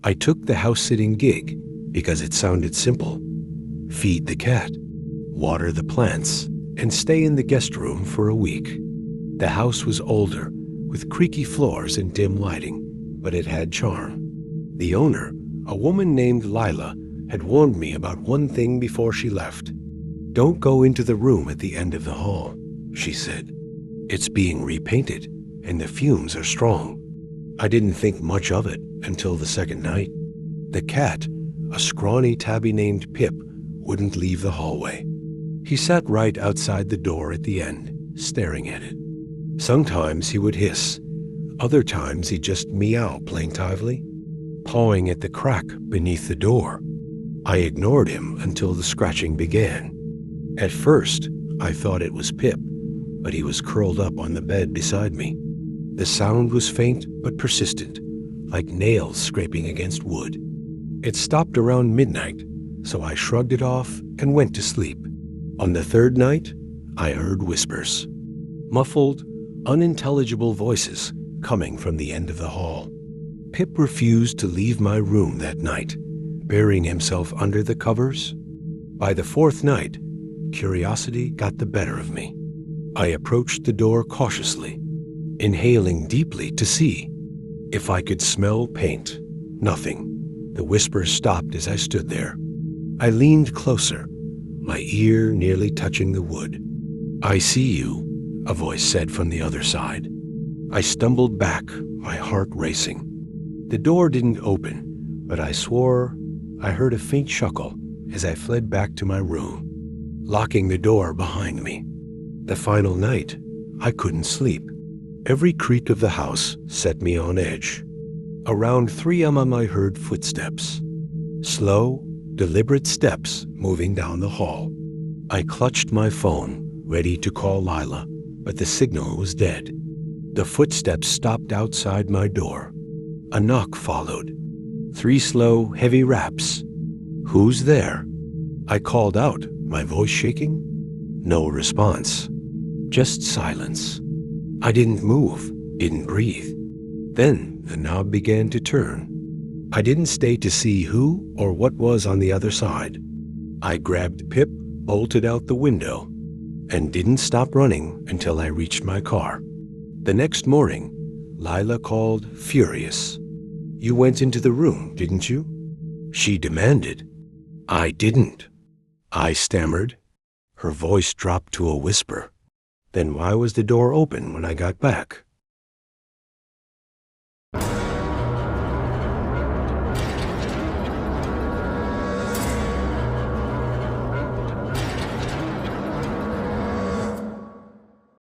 I took the house-sitting gig because it sounded simple. Feed the cat, water the plants, and stay in the guest room for a week. The house was older, with creaky floors and dim lighting, but it had charm. The owner, a woman named Lila, had warned me about one thing before she left. "Don't go into the room at the end of the hall," she said. "It's being repainted, and the fumes are strong." I didn't think much of it until the second night. The cat, a scrawny tabby named Pip, wouldn't leave the hallway. He sat right outside the door at the end, staring at it. Sometimes he would hiss. Other times he'd just meow plaintively, pawing at the crack beneath the door. I ignored him until the scratching began. At first, I thought it was Pip, but he was curled up on the bed beside me. The sound was faint but persistent, like nails scraping against wood. It stopped around midnight, so I shrugged it off and went to sleep. On the third night, I heard whispers. Muffled, unintelligible voices coming from the end of the hall. Pip refused to leave my room that night, burying himself under the covers. By the fourth night, curiosity got the better of me. I approached the door cautiously, inhaling deeply to see if I could smell paint. Nothing. The whispers stopped as I stood there. I leaned closer, my ear nearly touching the wood. "I see you," a voice said from the other side. I stumbled back, my heart racing. The door didn't open, but I swore I heard a faint chuckle as I fled back to my room, locking the door behind me. The final night, I couldn't sleep. Every creak of the house set me on edge. Around 3 a.m. I heard footsteps. Slow, deliberate steps moving down the hall. I clutched my phone, ready to call Lila, but the signal was dead. The footsteps stopped outside my door. A knock followed. 3 slow, heavy raps. "Who's there?" I called out, my voice shaking. No response. Just silence. I didn't move, didn't breathe. Then the knob began to turn. I didn't stay to see who or what was on the other side. I grabbed Pip, bolted out the window, and didn't stop running until I reached my car. The next morning, Lila called, furious. "You went into the room, didn't you?" she demanded. "I didn't," I stammered. Her voice dropped to a whisper. "Then why was the door open when I got back?"